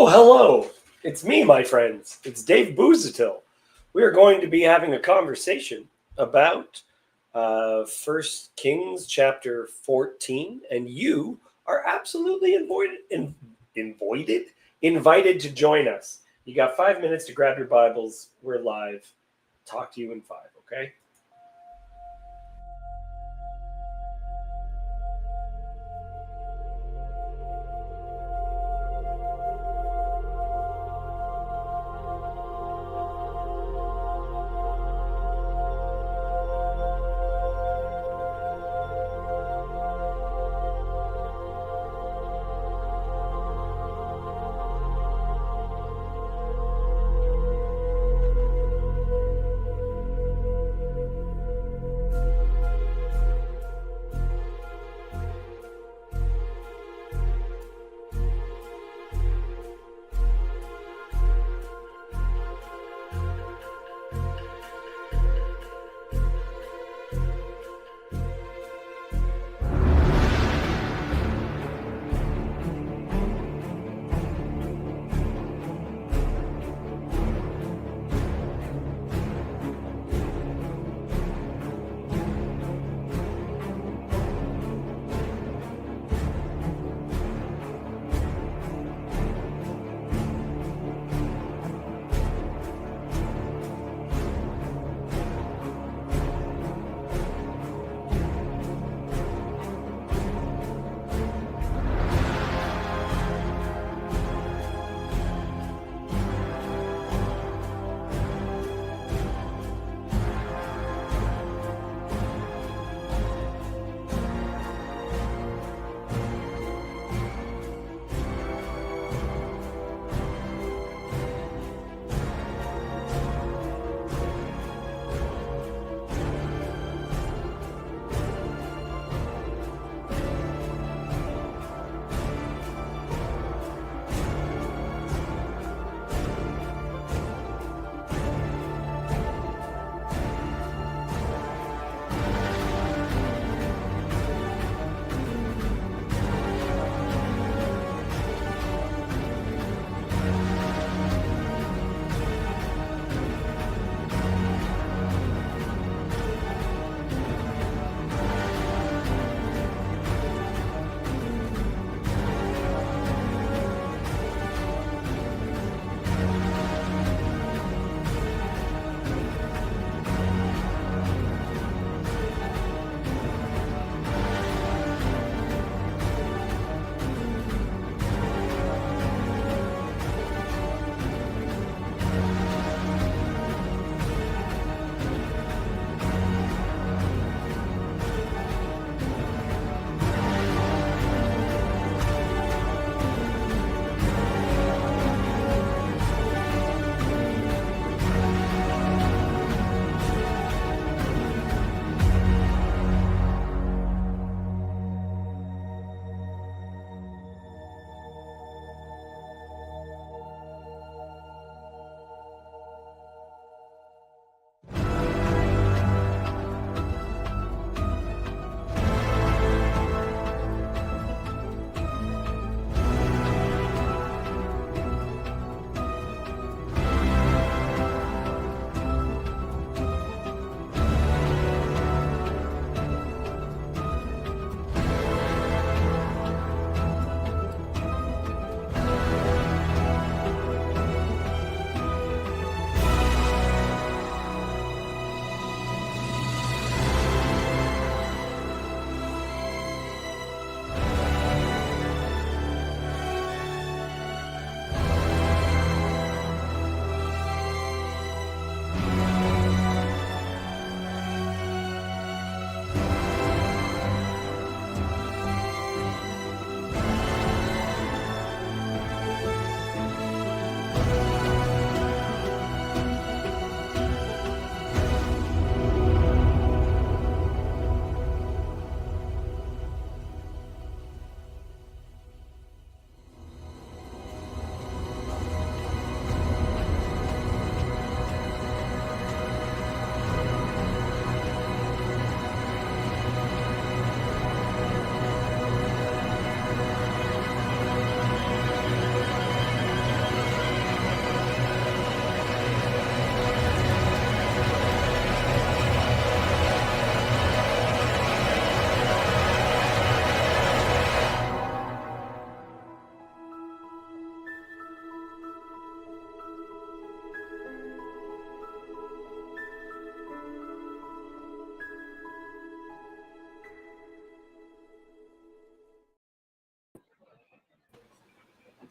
Oh, hello. It's me, my friends. It's Dave Busuttil. We are going to be having a conversation about 1 Kings chapter 14, and you are absolutely invited to join us. You got 5 minutes to grab your Bibles. We're live. Talk to you in 5, okay?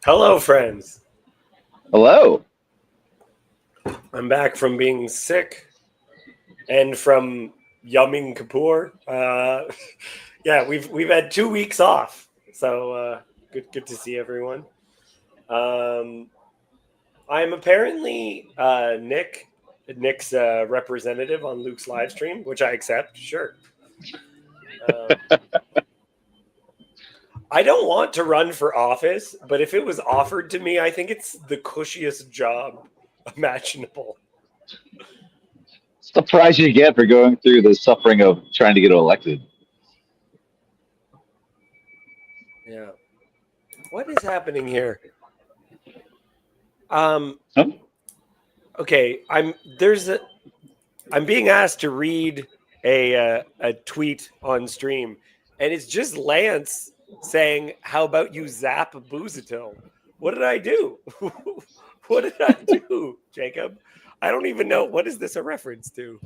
Hello, friends. Hello. I'm back from being sick and from Yumming Kapoor. Yeah, we've had 2 weeks off, so good to see everyone. Um, I'm apparently Nick's representative on Luke's live stream, which I accept. Sure. Um, I don't want to run for office, but if it was offered to me, I think it's the cushiest job imaginable. It's the prize you get for going through the suffering of trying to get elected. Yeah. What is happening here? Um. Huh? Okay. I'm being asked to read a tweet on stream, and it's just Lance saying, "How about you zap Busuttil?" What did I do? What did I do, Jacob? I don't even know. What is this a reference to?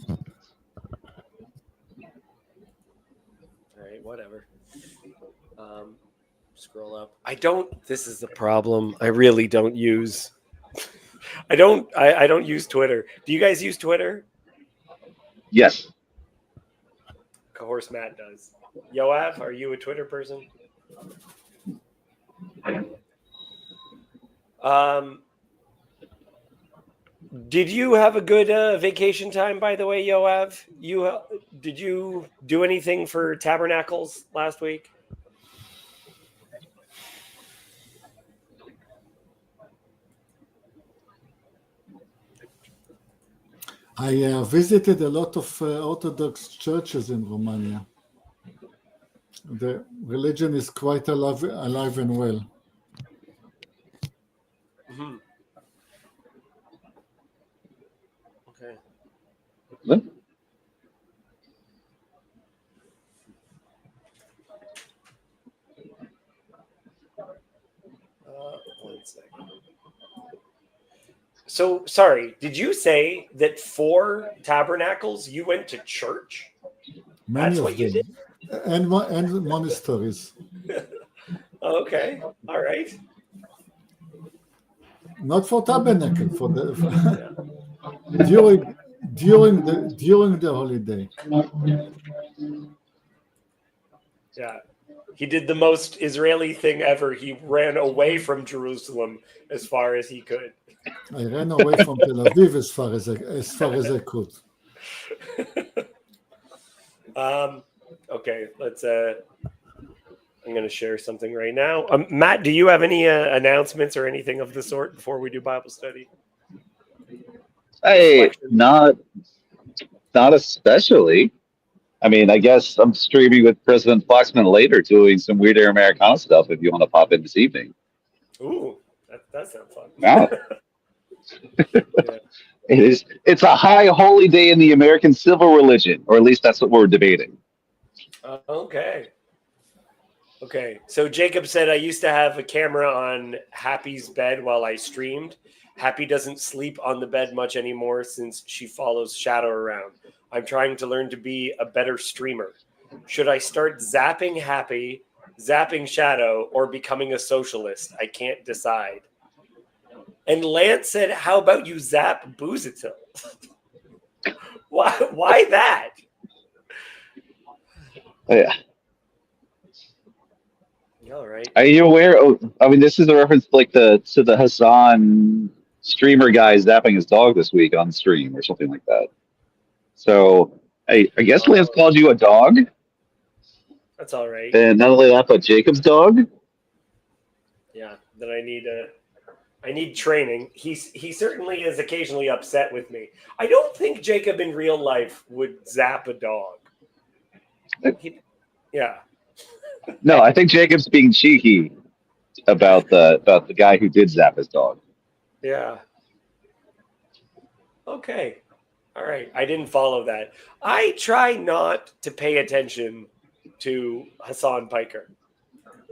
All right, whatever. Um, scroll up. I don't. This is the problem. I really don't use. I don't use Twitter. Do you guys use Twitter? Yes. Course Matt does. Yoav, are you a Twitter person? Um, did you have a good vacation time, by the way, Yoav? Did you do anything for Tabernacles last week? I visited a lot of Orthodox churches in Romania. The religion is quite alive and well. Mm-hmm. Okay. Huh? One second. So, sorry, did you say that for Tabernacles you went to church? Many That's of what you did? them, and monasteries. Okay. All right. Not for tabernacle, for Yeah. the during the holiday. Yeah. He did the most Israeli thing ever. He ran away from Jerusalem as far as he could. I ran away from Tel Aviv as far as I could. Okay, let's I'm going to share something right now. Matt, do you have any announcements or anything of the sort before we do Bible study? Hey, Reflection. not especially. I mean, I guess I'm streaming with President Foxman later, doing some Weird Air Americana stuff. If you want to pop in this evening, Ooh, that sounds fun. yeah, Yeah. It's a high holy day in the American civil religion, or at least that's what we're debating. Okay. Okay. So Jacob said I used to have a camera on Happy's bed while I streamed. Happy doesn't sleep on the bed much anymore since she follows Shadow around. I'm trying to learn to be a better streamer. Should I start zapping Happy, zapping Shadow, or becoming a socialist? I can't decide. And Lance said, "How about you zap Busuttil?" Why that? Yeah. All right. Are you aware? Oh, I mean, this is a reference like the Hassan streamer guy zapping his dog this week on stream or something like that. So I guess Lance Oh, called you a dog, that's all right. and not only that, but Jacob's dog. Yeah. Then I need training. He certainly is occasionally upset with me. I don't think Jacob in real life would zap a dog. Yeah. No, I think Jacob's being cheeky about the guy who did zap his dog. Yeah. Okay. All right. I didn't follow that. I try not to pay attention to Hassan Piker.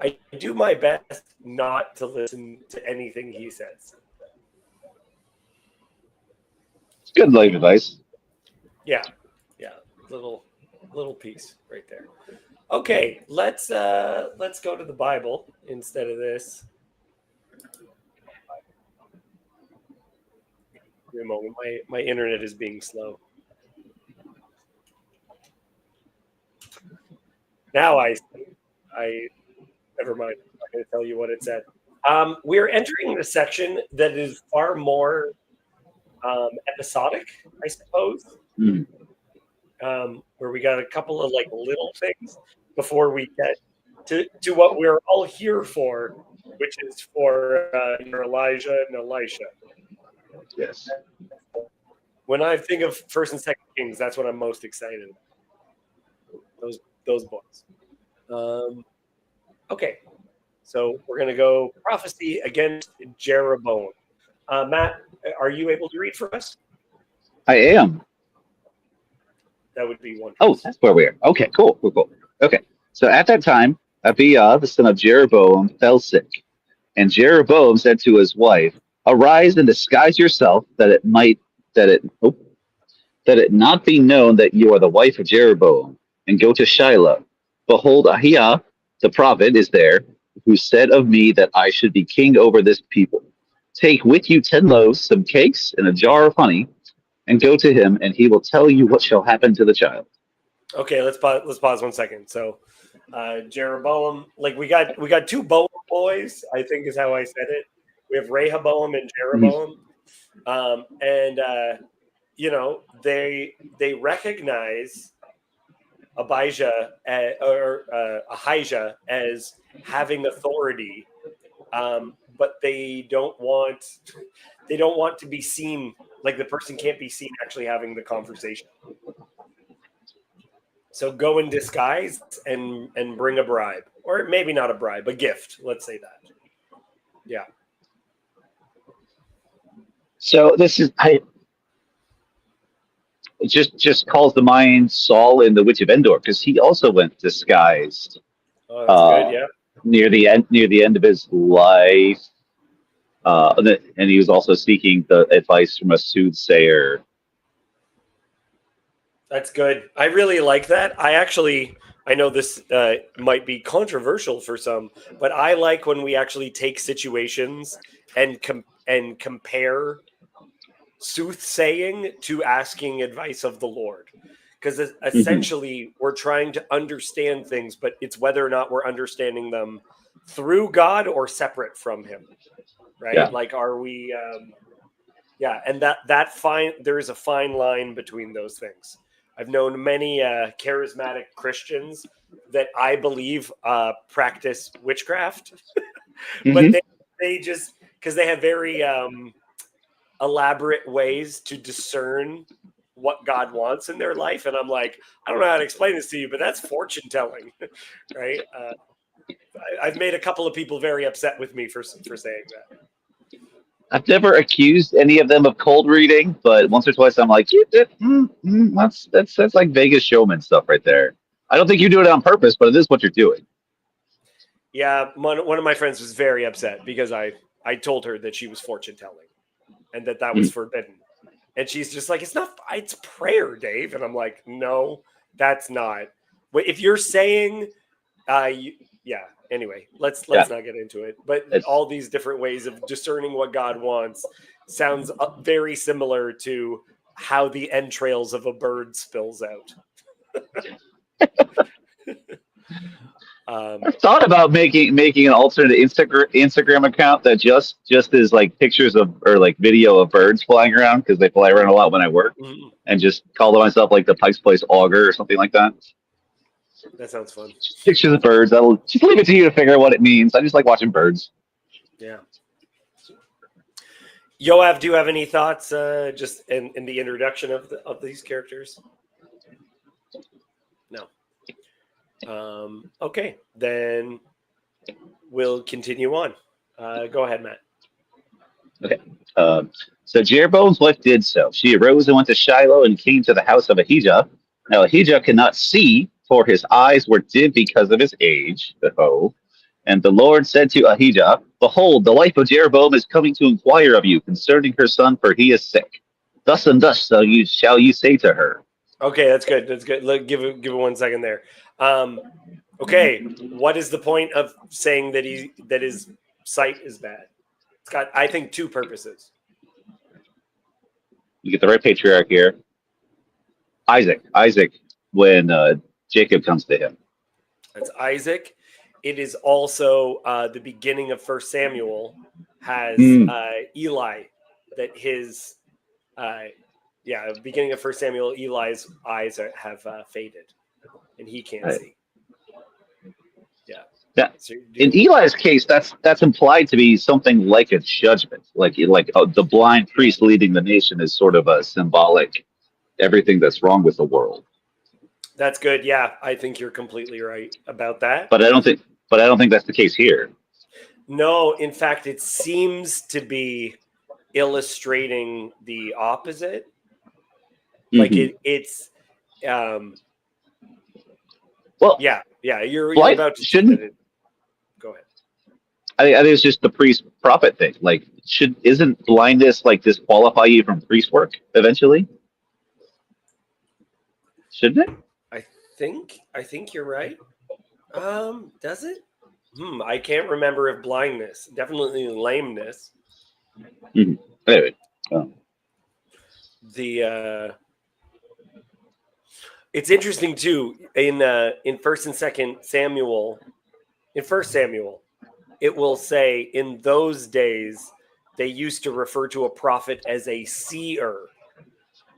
I do my best not to listen to anything he says. It's good life advice. Yeah. Yeah. Little piece right there. Okay, let's go to the Bible instead of this. Wait a moment, my internet is being slow. Now I never mind. I'm not going to tell you what it said. We're entering the section that is far more episodic, I suppose. Mm. Where we got a couple of like little things before we get to what we're all here for, which is for your Elijah and Elisha. Yes. When I think of First and Second Kings, that's what I'm most excited about. Those books. Okay, so we're going to go prophecy against Jeroboam. Matt, are you able to read for us? I am. That would be wonderful. Oh, that's where we are. Okay, cool. Okay, so at that time, Abiah, the son of Jeroboam, fell sick. And Jeroboam said to his wife, "Arise and disguise yourself, that it not be known that you are the wife of Jeroboam, and go to Shiloh. Behold, Ahiah the prophet is there, who said of me that I should be king over this people. Take with you 10 loaves, some cakes, and a jar of honey, and go to him, and he will tell you what shall happen to the child." Okay, let's pause 1 second. So, Jeroboam, like we got two Boam boys, I think is how I said it. We have Rehoboam and Jeroboam, they recognize Abijah Ahijah as having authority, but they don't want to be seen, like the person can't be seen actually having the conversation. So go in disguise and bring a bribe, or maybe not a bribe, a gift. Let's say that. Yeah. So this is it just calls to mind Saul in The Witch of Endor, because he also went disguised. Oh, that's good. Yeah. Near the end of his life, and he was also seeking the advice from a soothsayer. That's good. I really like that. I know this might be controversial for some, but I like when we actually take situations and compare soothsaying to asking advice of the Lord. Because essentially we're trying to understand things, but it's whether or not we're understanding them through God or separate from him. Right? Yeah. Like, are we and there is a fine line between those things. I've known many charismatic Christians that I believe practice witchcraft, but they just, because they have very elaborate ways to discern what God wants in their life, and I'm like, I don't know how to explain this to you, but that's fortune telling, right? I've made a couple of people very upset with me for saying that. I've never accused any of them of cold reading, but once or twice I'm like, that's like Vegas showman stuff right there. I don't think you do it on purpose, but it is what you're doing. Yeah, one of my friends was very upset because I told her that she was fortune telling, and that was forbidden, and she's just like, it's prayer, Dave, and I'm like, no, that's not. But if you're saying, Anyway, let's not get into it. But all these different ways of discerning what God wants sounds very similar to how the entrails of a bird spills out. I thought about making an alternate Instagram account that just is like pictures of, or like video of birds flying around, because they fly around a lot when I work, and just call myself like the Pike's Place auger or something like that. That sounds fun. Just pictures of birds. I'll just leave it to you to figure out what it means. I just like watching birds. Yeah. Yoav, do you have any thoughts just in the introduction of these characters? No. Okay, then we'll continue on. Go ahead, Matt. Okay. So Jeroboam's wife did so. She arose and went to Shiloh and came to the house of Ahijah. Now Ahijah could not see, for his eyes were dim because of his age. And the Lord said to Ahijah, "Behold, the wife of Jeroboam is coming to inquire of you concerning her son, for he is sick. Thus and thus shall you say to her, Okay, that's good. That's good. Look, give it 1 second there. Okay, what is the point of saying that his sight is bad? It's got, I think, two purposes. You get the right patriarch here. Isaac, when Jacob comes to him. That's Isaac. It is also the beginning of First Samuel has Eli, that his beginning of First Samuel, Eli's eyes have faded, and he can't see. Yeah. Yeah. So In Eli's case, that's implied to be something like a judgment, like the blind priest leading the nation is sort of a symbolic everything that's wrong with the world. That's good. Yeah, I think you're completely right about that. But I don't think that's the case here. No, in fact, it seems to be illustrating the opposite. Like it's well, yeah, you're about to shouldn't it. Go ahead. I think it's just the priest prophet thing. Like, isn't blindness like disqualify you from priest work eventually? Shouldn't it? I think you're right. Does it? I can't remember if blindness, definitely lameness. Anyway, it's interesting too in First and Second Samuel. In First Samuel, it will say in those days they used to refer to a prophet as a seer.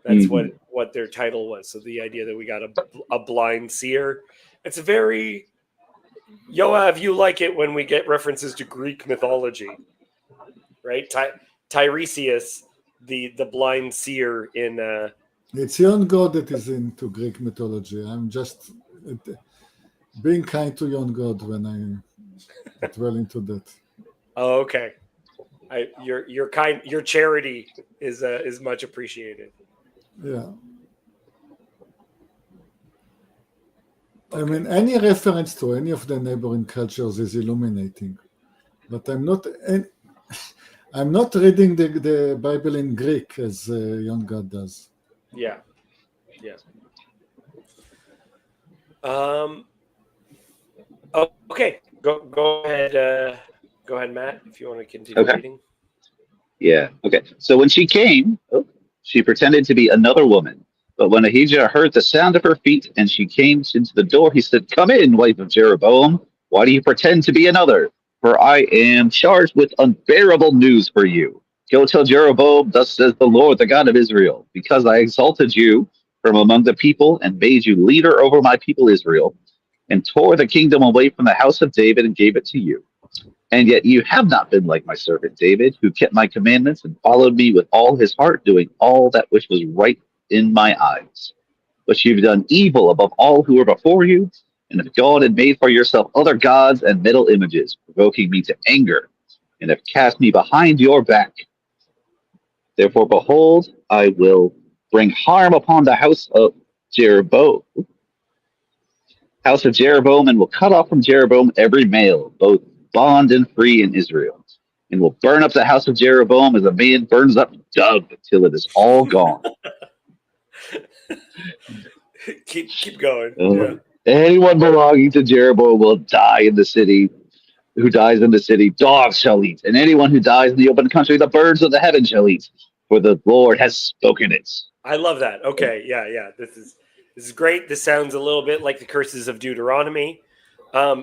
That's what their title was. So the idea that we got a blind seer, it's a very Yoav, you like it when we get references to Greek mythology, right? Tiresias, the blind seer in. It's yon God that is into Greek mythology. I'm just being kind to yon God when I dwell into that. Oh, okay. Your charity is much appreciated. Yeah. Okay. I mean, any reference to any of the neighboring cultures is illuminating, but I'm not reading the Bible in Greek as young God does. Yeah. Okay. Go ahead, Matt. If you want to continue reading. Yeah. Okay. So when she came, she pretended to be another woman. But when Ahijah heard the sound of her feet and she came into the door, he said, "Come in, wife of Jeroboam. Why do you pretend to be another? For I am charged with unbearable news for you. Go tell Jeroboam, thus says the Lord, the God of Israel, because I exalted you from among the people and made you leader over my people Israel, and tore the kingdom away from the house of David and gave it to you. And yet you have not been like my servant David, who kept my commandments and followed me with all his heart, doing all that which was right in my eyes. But you've done evil above all who were before you, and have gone and made for yourself other gods and metal images, provoking me to anger, and have cast me behind your back. Therefore, behold, I will bring harm upon the house of Jeroboam, and will cut off from Jeroboam every male, both bond and free in Israel, and will burn up the house of Jeroboam as a man burns up dung till it is all gone." keep going. Yeah. Anyone belonging to Jeroboam will die in the city. Who dies in the city, dogs shall eat, and anyone who dies in the open country, the birds of the heaven shall eat. For the Lord has spoken it. I love that. Okay, yeah. This is great. This sounds a little bit like the curses of Deuteronomy.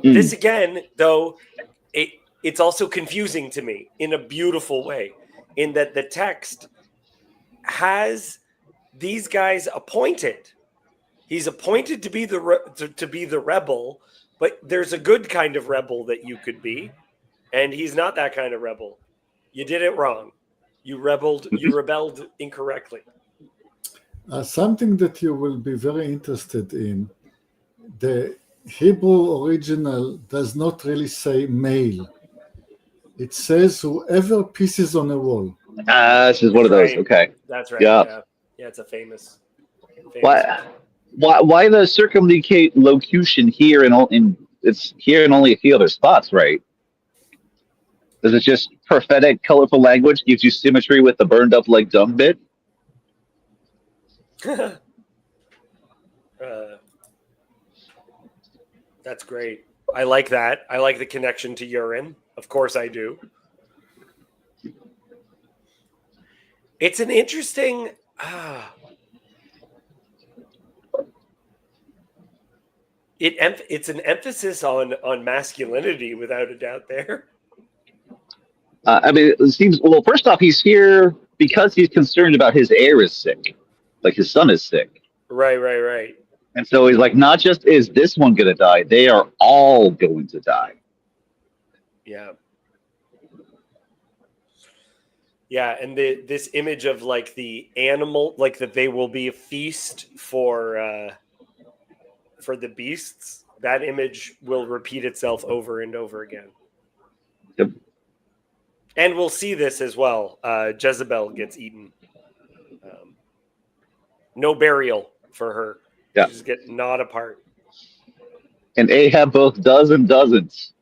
This again, though, it's also confusing to me in a beautiful way, in that the text has these guys appointed. He's appointed to be the rebel, but there's a good kind of rebel that you could be, and he's not that kind of rebel. You did it wrong. You rebelled incorrectly. Something that you will be very interested in, the Hebrew original does not really say male. It says whoever pisses on a wall. This is one of those. Okay. That's right. Yeah, it's a famous. Why the circumlocution here it's here in only a few other spots, right? Is it just prophetic, colorful language gives you symmetry with the burned up like dung bit? That's great. I like that. I like the connection to urine. Of course I do. It's an interesting... it's an emphasis on masculinity without a doubt there. I mean, it seems, well, first off, he's here because he's concerned about his heir is sick. Like his son is sick. Right. And so he's like, not just is this one going to die, they are all going to die. Yeah. Yeah, and this image of like the animal, like that they will be a feast for the beasts, that image will repeat itself over and over again. Yep. And we'll see this as well. Jezebel gets eaten. No burial for her. Yeah. She's get gnawed apart. And Ahab both does and doesn't.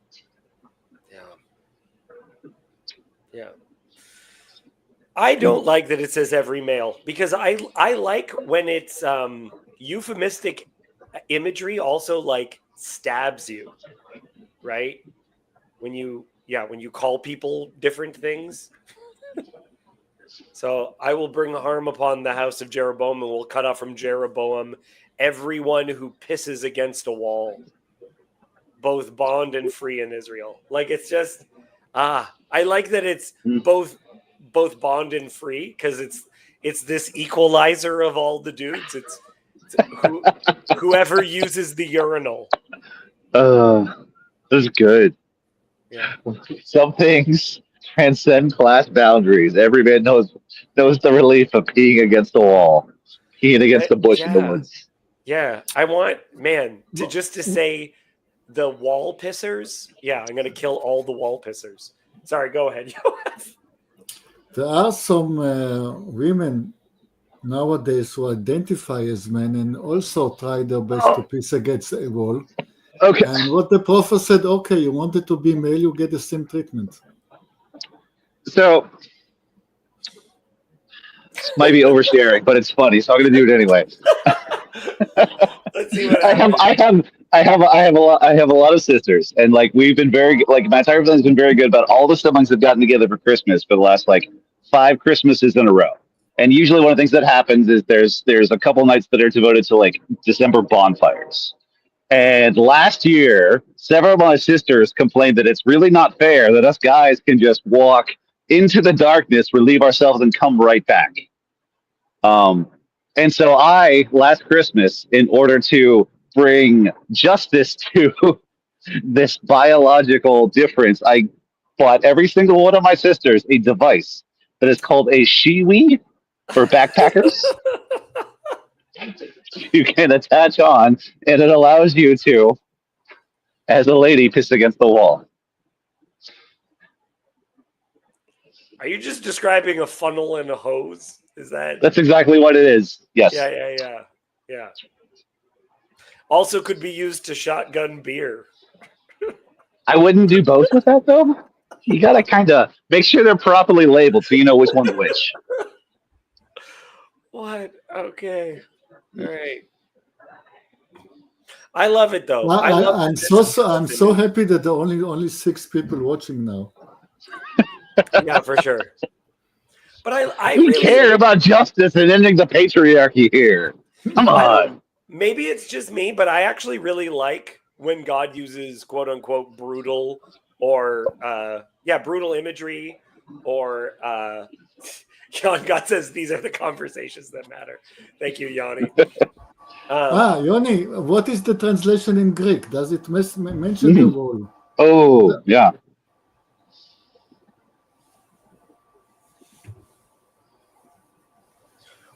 Yeah. I don't like that it says every male, because I like when it's euphemistic imagery also like stabs you, right? When you call people different things. So I will bring harm upon the house of Jeroboam, and will cut off from Jeroboam everyone who pisses against a wall, both bond and free in Israel. Like, it's just I like that it's both bond and free, because it's this equalizer of all the dudes. It's whoever uses the urinal. This is good. Yeah. Some things transcend class boundaries. Every man knows the relief of peeing against the wall, peeing against the bush in the woods. Yeah, I want, man, to say the wall pissers. Yeah, I'm gonna kill all the wall pissers. Sorry, go ahead. There are some women nowadays who identify as men and also try their best to piss against a wall. Okay. And what the prophet said, okay, you wanted to be male, you get the same treatment. So, this might be oversharing, but it's funny, so I'm going to do it anyway. Let's see what happens. I have a lot of sisters, and like we've been very, like my entire family's been very good about all the siblings have gotten together for Christmas for the last like 5 Christmases in a row. And usually one of the things that happens is there's a couple nights that are devoted to like December bonfires. And last year, several of my sisters complained that it's really not fair that us guys can just walk into the darkness, relieve ourselves, and come right back. And so last Christmas, in order to bring justice to this biological difference, I bought every single one of my sisters a device that is called a shiwi for backpackers. You can attach on, and it allows you to, as a lady, piss against the wall. Are you just describing a funnel and a hose? Is that? That's exactly what it is. Yes. Yeah. Also could be used to shotgun beer. I wouldn't do both with that, though. You gotta kind of make sure they're properly labeled so you know which one's which. What? Okay. All right. I love it though. Well, I'm so it. happy that there are only 6 people watching now. Yeah, for sure. But I we really care about justice and ending the patriarchy here. Come on. Maybe it's just me, but I actually really like when God uses quote unquote brutal or brutal imagery or God says these are the conversations that matter. Thank you, Yanni. Yoni, what is the translation in Greek? Does it mention the wall? Oh, yeah.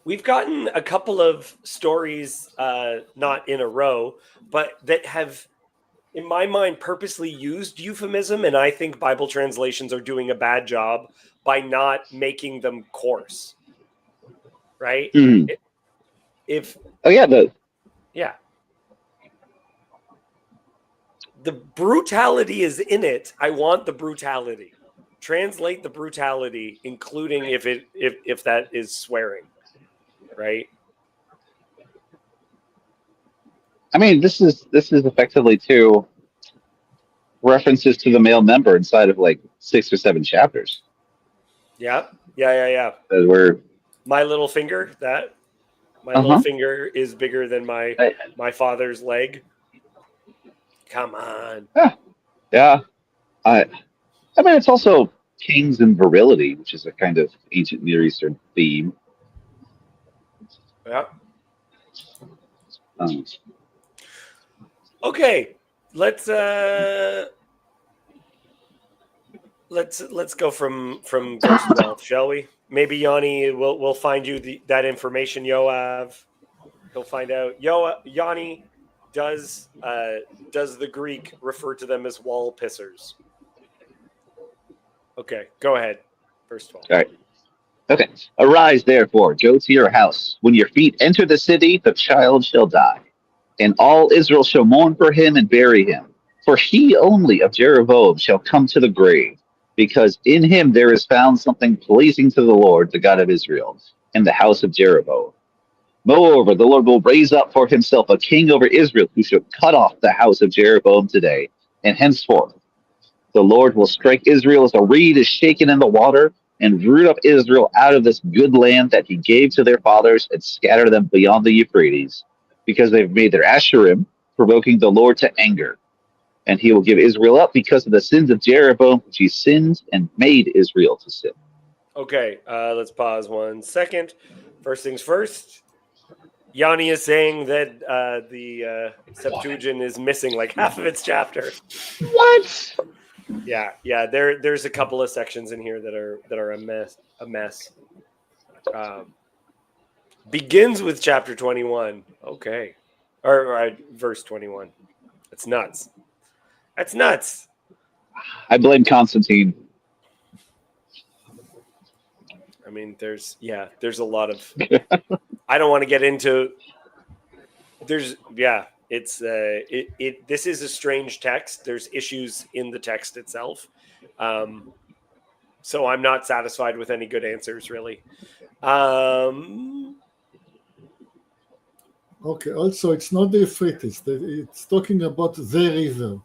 We've gotten a couple of stories, not in a row, but that have, in my mind, purposely used euphemism, and I think Bible translations are doing a bad job by not making them coarse. Right? Mm. The brutality is in it. I want the brutality. Translate the brutality, including if that is swearing. Right? I mean, this is effectively two references to the male member inside of like 6 or 7 chapters. Yeah, yeah. Where, My little finger. That my uh little huh, finger is bigger than my father's leg. Come on. yeah, yeah. I I mean, it's also kings and virility, which is a kind of ancient Near Eastern theme. Yeah. Um, Okay. Let's uh let's go from verse 12, shall we? Maybe Yanni will find you that information, Yoav. He'll find out. Yanni does the Greek refer to them as wall pissers? Okay, go ahead. Verse 12. all right. Okay. Arise, therefore, go to your house. When your feet enter the city, the child shall die. And all Israel shall mourn for him and bury him. For he only of Jeroboam shall come to the grave, because in him there is found something pleasing to the Lord, the God of Israel, in the house of Jeroboam. Moreover, the Lord will raise up for himself a king over Israel who shall cut off the house of Jeroboam today, and henceforth the Lord will strike Israel as a reed is shaken in the water, and root up Israel out of this good land that he gave to their fathers, and scatter them beyond the Euphrates, because they've made their Asherim, provoking the Lord to anger. And he will give Israel up because of the sins of Jeroboam, which he sinned and made Israel to sin. Okay, let's pause 1 second. First things first. Yanni is saying that the Septuagint is missing like half of its chapter. What? Yeah. There's a couple of sections in here that are a mess. A mess. Begins with chapter 21. Okay, or verse 21. That's nuts. That's nuts. I blame Constantine. I mean, there's a lot of. I don't want to get into. It's this is a strange text. There's issues in the text itself, so I'm not satisfied with any good answers really. Okay, also, it's not the Euphrates. It's talking about the river,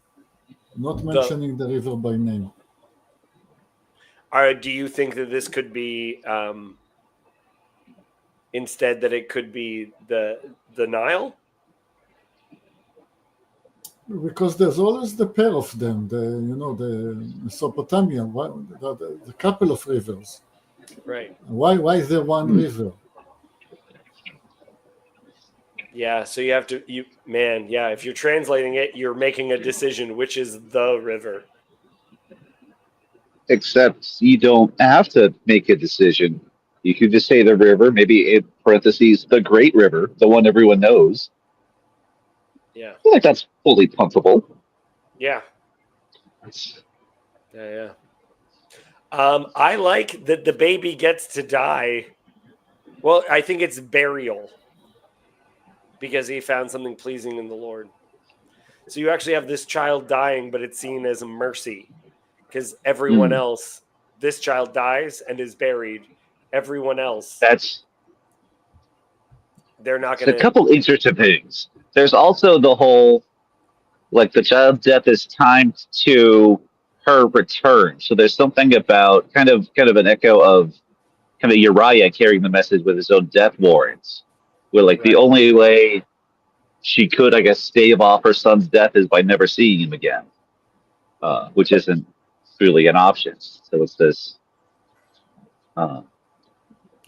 not The mentioning the river by name. Do you think that this could be instead that it could be the Nile? Because there's always the pair of them, the Mesopotamia, the couple of rivers. Right. Why is there one river? Yeah, so you have to if you're translating it, you're making a decision which is the river. Except you don't have to make a decision. You could just say the river, maybe in parentheses, the Great River, the one everyone knows. Yeah. I feel like that's fully pumpable. Yeah. Yeah. I like that the baby gets to die. Well, I think it's burial because he found something pleasing in the Lord. So you actually have this child dying, but it's seen as a mercy because everyone Mm, else, this child dies and is buried. Everyone else, that's they're not a going to. couple interesting things. There's also the whole, like, the child's death is timed to her return. So there's something about kind of an echo of kind of Uriah carrying the message with his own death warrants, where like the Right. only way she could, I guess, stave off her son's death is by never seeing him again, which isn't really an option. So it's this, uh,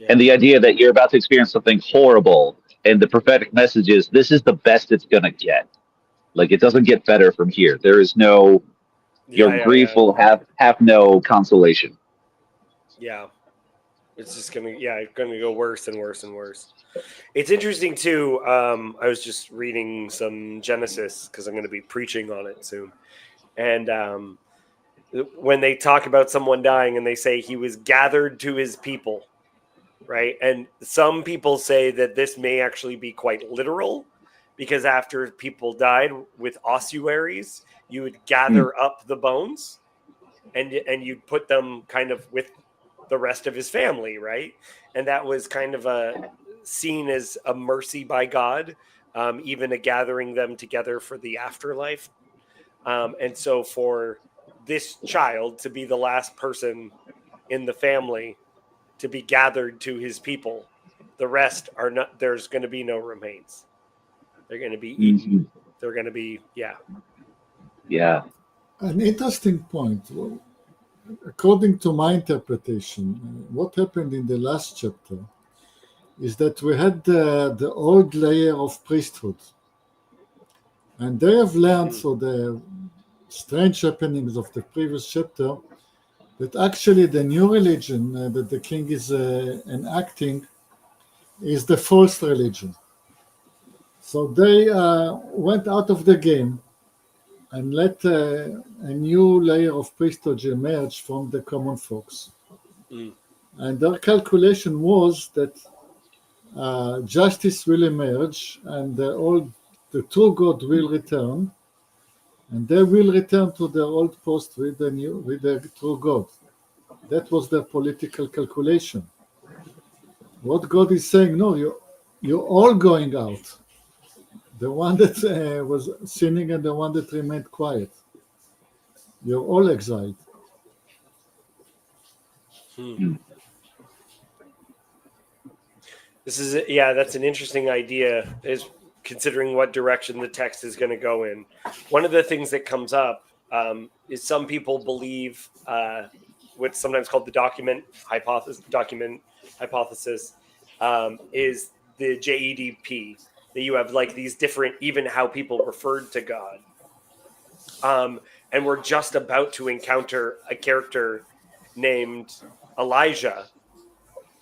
and Yeah. the idea that you're about to experience something horrible, and the prophetic message is this is the best it's gonna get. Like it doesn't get better from here. There is no your grief Yeah. will have no consolation. Yeah. It's just gonna go worse and worse and worse. It's interesting too. I was just reading some Genesis because I'm going to be preaching on it soon, and when they talk about someone dying and they say he was gathered to his people, right? And some people say that this may actually be quite literal, because after people died with ossuaries, you would Hmm. gather up the bones and you'd put them kind of with the rest of his family, right? And that was kind of a seen as a mercy by God, even a gathering them together for the afterlife. And so for this child to be the last person in the family to be gathered to his people, the rest are not, there's going to be no remains. They're going to be eaten. Mhm. They're going to be, yeah. Yeah. An interesting point. Well, according to my interpretation, what happened in the last chapter is that we had the old layer of priesthood. And they have learned through the strange happenings of the previous chapter that actually the new religion that the king is enacting is the false religion. So they went out of the game and let a new layer of priesthood emerge from the common folks. Mm. And their calculation was that justice will emerge and the true God will return, and they will return to their old post with the true God. That was their political calculation. What God is saying, no, you're all going out. The one that was sinning and the one that remained quiet. You're all exiled. Mm. This is, yeah, that's an interesting idea, is considering what direction the text is going to go in. One of the things that comes up is some people believe what's sometimes called the document hypothesis is the JEDP, that you have like these different, even how people referred to God. And we're just about to encounter a character named Elijah,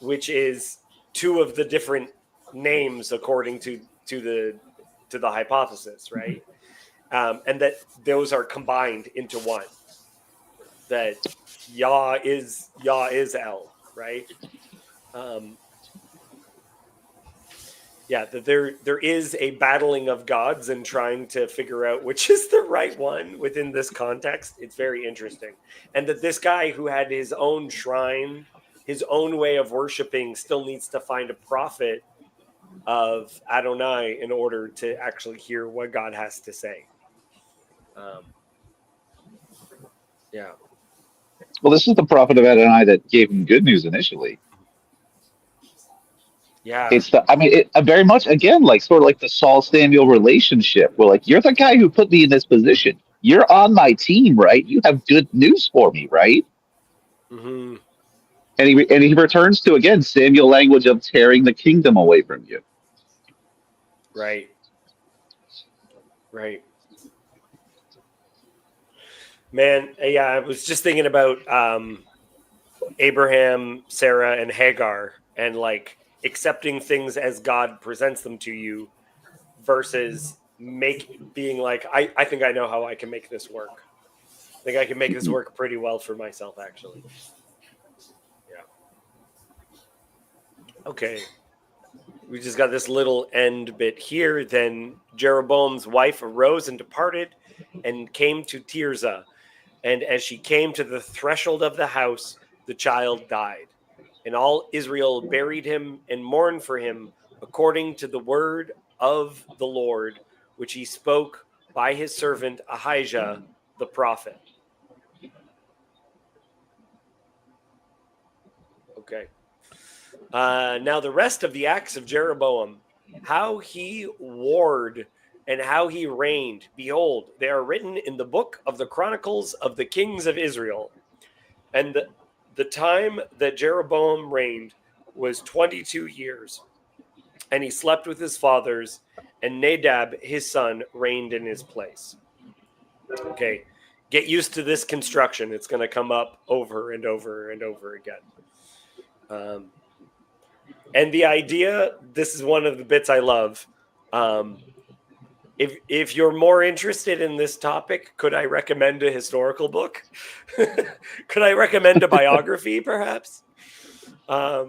which is two of the different names according to the hypothesis, right? And that those are combined into one. That Yah is El, right? Yeah, that there is a battling of gods and trying to figure out which is the right one within this context. It's very interesting. And that this guy who had his own shrine, his own way of worshiping, still needs to find a prophet of Adonai in order to actually hear what God has to say. Yeah. Well, this is the prophet of Adonai that gave him good news initially. Yeah. It's the, I mean, very much again, like sort of like the Saul Samuel relationship, where like you're the guy who put me in this position. You're on my team, right? You have good news for me, right? Mm-hmm. And he returns to again Samuel language of tearing the kingdom away from you. Right. Right. Man, yeah, I was just thinking about Abraham, Sarah, and Hagar, and like accepting things as God presents them to you versus being like, I think I know how I can make this work. I think I can make this work pretty well for myself, actually. Yeah. Okay. We just got this little end bit here. Then Jeroboam's wife arose and departed and came to Tirzah. And as she came to the threshold of the house, the child died. And all Israel buried him and mourned for him according to the word of the Lord, which he spoke by his servant Ahijah the prophet. Okay. Now the rest of the acts of Jeroboam, how he warred and how he reigned, behold, they are written in the book of the Chronicles of the Kings of Israel. And the time that Jeroboam reigned was 22 years. And he slept with his fathers, and Nadab, his son, reigned in his place. Okay, get used to this construction. It's going to come up over and over and over again. And the idea, this is one of the bits I love. If you're more interested in this topic, could I recommend a historical book? Could I recommend a biography, perhaps? I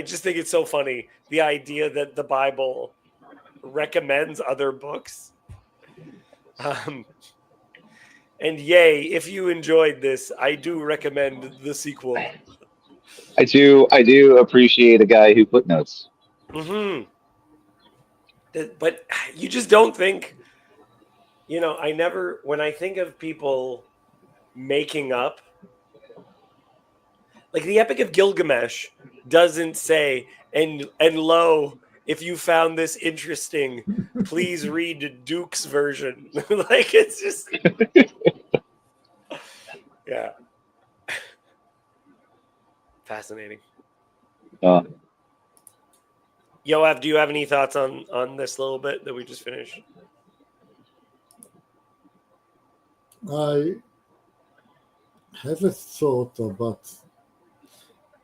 just think it's so funny, the idea that the Bible recommends other books. And yay, if you enjoyed this, I do recommend the sequel. I do appreciate a guy who footnotes. Mm-hmm. But you just don't think, when I think of people making up, like the Epic of Gilgamesh doesn't say, and lo, if you found this interesting, please read Duke's version. Like it's just, yeah, fascinating. Uh, Yoav, do you have any thoughts on this little bit that we just finished? I have a thought about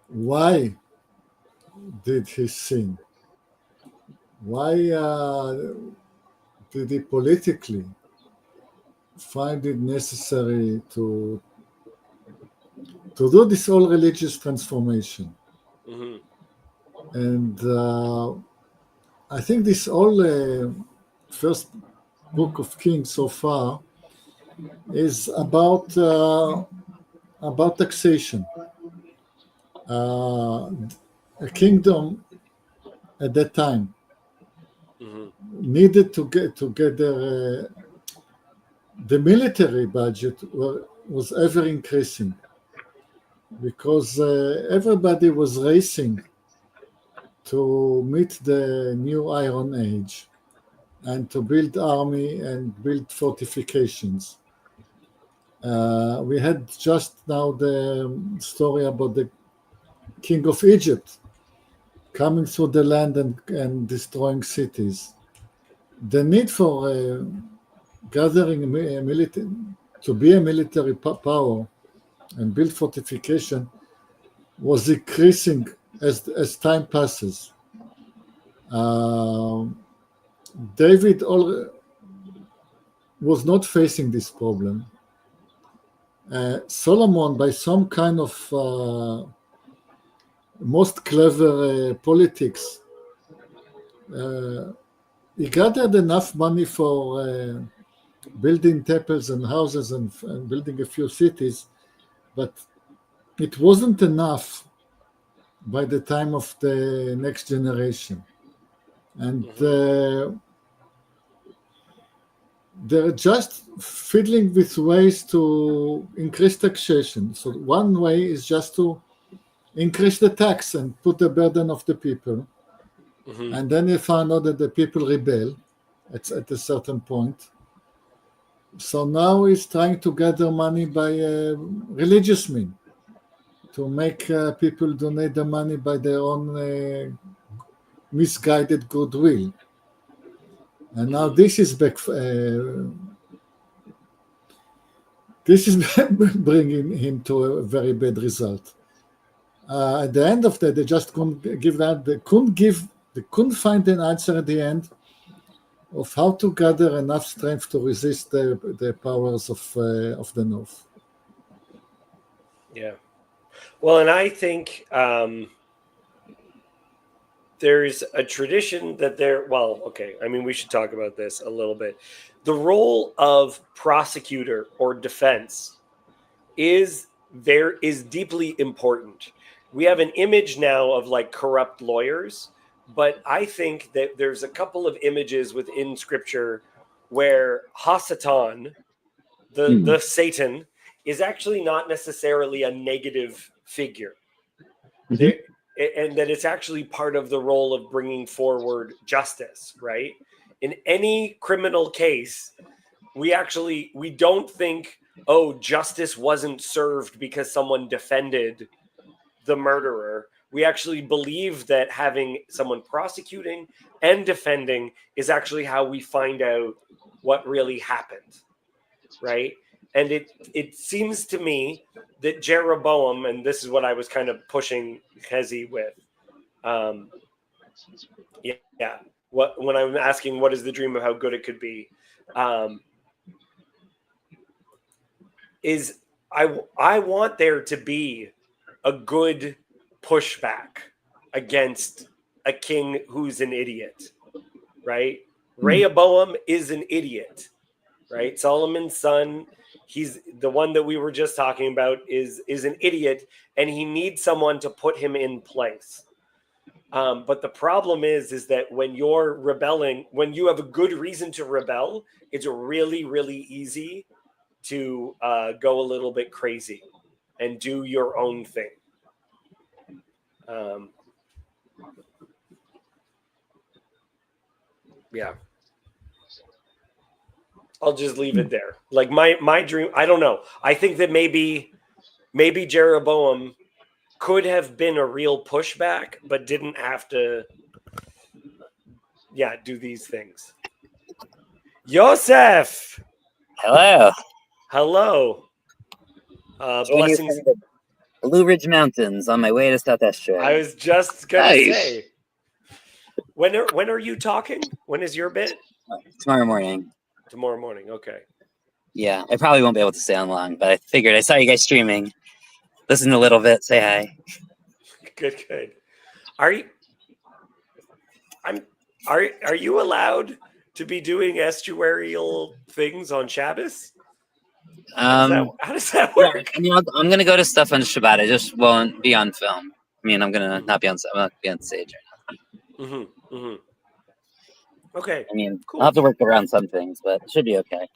why did he sin? Why did he politically find it necessary to do this all religious transformation? Mm-hmm. And I think this all first book of Kings so far is about taxation. A kingdom at that time Mm-hmm. needed to get together. The military budget was ever increasing because everybody was racing to meet the new Iron Age and to build army and build fortifications. We had just now the story about the king of Egypt coming through the land and destroying cities. The need for gathering to be a military power and build fortification was increasing as time passes. David was not facing this problem. Solomon, by some kind of most clever politics, he gathered enough money for building temples and houses and building a few cities, but it wasn't enough by the time of the next generation. And they're just fiddling with ways to increase taxation. So one way is just to increase the tax and put the burden of the people. Mm-hmm. And then you find out that the people rebel at a certain point. So now he's trying to gather money by religious means to make people donate the money by their own misguided goodwill. And now this is bringing him to a very bad result. At the end of that, they just couldn't give that. They couldn't find an answer at the end of how to gather enough strength to resist the powers of the North. Yeah. Well, and I think there's a tradition that we should talk about this a little bit. The role of prosecutor or defense is deeply important. We have an image now of like corrupt lawyers, but I think that there's a couple of images within scripture where Hasatan, the Satan, is actually not necessarily a negative figure. There, and that it's actually part of the role of bringing forward justice, right? In any criminal case, we don't think, oh, justice wasn't served because someone defended the murderer. We actually believe that having someone prosecuting and defending is actually how we find out what really happened, right? And it seems to me that Jeroboam, and this is what I was kind of pushing Hezi with, when I'm asking what is the dream of how good it could be, is I want there to be a good pushback against a king who's an idiot, right? Rehoboam is an idiot, right? Solomon's son, he's the one that we were just talking about, is an idiot, and he needs someone to put him in place. But the problem is that when you're rebelling, when you have a good reason to rebel, it's really, really easy to go a little bit crazy and do your own thing. Yeah. I'll just leave it there. Like my dream, I don't know. I think that maybe Jeroboam could have been a real pushback, but didn't have to do these things. Yosef! Hello. Hello. Join you from Blessings. the Blue Ridge Mountains on my way to South Australia. I was just gonna Nice. say. When are you talking? When is your bit? Tomorrow morning. Tomorrow morning. Okay. Yeah, I probably won't be able to stay on long, but I figured I saw you guys streaming. Listen a little bit, say hi. Good. Are you allowed to be doing estuarial things on Shabbos? How does that work? I mean, I'm gonna go to stuff on Shabbat. I just won't be on film. I mean, I'm not be on stage right Mm-hmm. Okay. now. I mean, Cool. I'll have to work around some things, but it should be okay.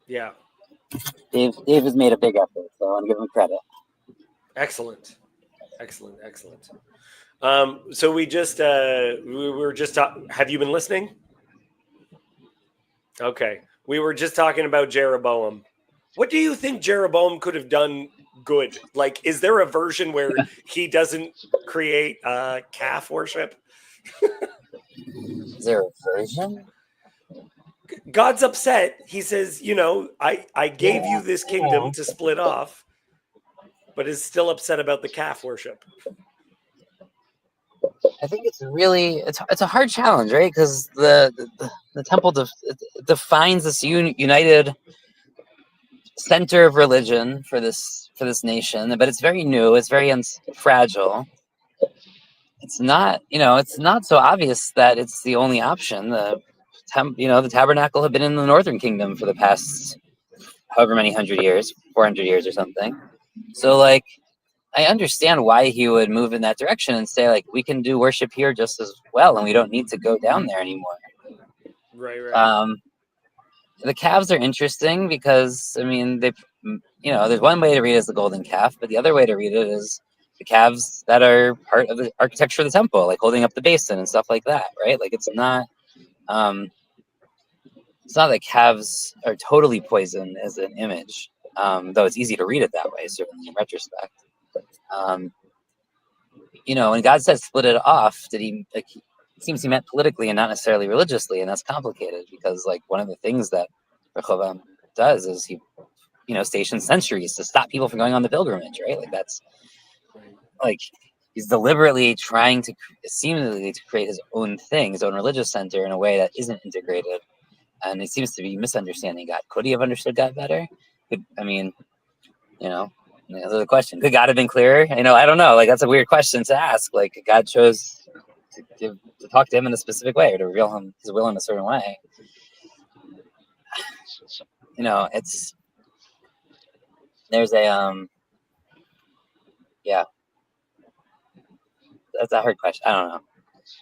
Yeah. Dave has made a big effort, so I want to give him credit. Excellent. So we just we were just have you been listening? Okay. We were just talking about Jeroboam. What do you think Jeroboam could have done good? Like, is there a version where he doesn't create calf worship? Is there a version? God's upset. He says, I gave you this kingdom to split off, but is still upset about the calf worship. I think it's a hard challenge, right? Because the temple defines this united center of religion for this nation, but it's very new. It's very fragile. It's not so obvious that it's the only option. The tabernacle had been in the northern kingdom for the past however many 100 years, 400 years or something. So like, I understand why he would move in that direction and say, like, we can do worship here just as well, and we don't need to go down there anymore. Right. The calves are interesting because, I mean, there's one way to read it as the golden calf, but the other way to read it is the calves that are part of the architecture of the temple, like holding up the basin and stuff like that, right? Like, it's not that calves are totally poison as an image, though it's easy to read it that way, certainly in retrospect. When God said split it off, it seems he meant politically and not necessarily religiously, and that's complicated because, like, one of the things that Rehoboam does is he, stations sentries to stop people from going on the pilgrimage, right? Like, that's like he's deliberately trying to seemingly to create his own thing, his own religious center in a way that isn't integrated, and it seems to be misunderstanding God. Could he have understood God better? That's the question. Could God have been clearer? I don't know. Like, that's a weird question to ask. Like, God chose to talk to him in a specific way or to reveal him his will in a certain way. There's a that's a hard question. I don't know.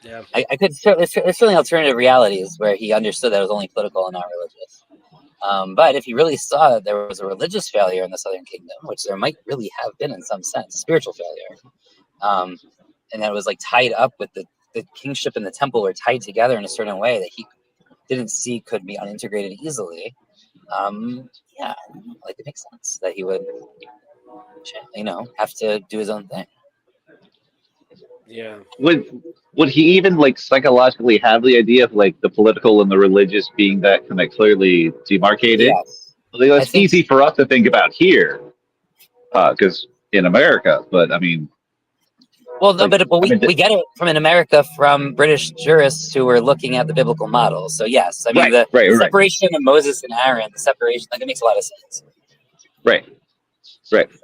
Yeah. I could there's certainly alternative realities where he understood that it was only political and not religious. But if he really saw that there was a religious failure in the Southern Kingdom, which there might really have been in some sense, spiritual failure, and that was like tied up with the kingship and the temple were tied together in a certain way that he didn't see could be unintegrated easily. It makes sense that he would, have to do his own thing. Yeah. Would he even like psychologically have the idea of like the political and the religious being that kind of clearly demarcated? Yes. Like, that's easy for us to think about here, because in America. But I mean, well, no, but we get it from in America from British jurists who were looking at the biblical models. So yes, I mean the separation of Moses and Aaron, the separation, like, it makes a lot of sense. Right.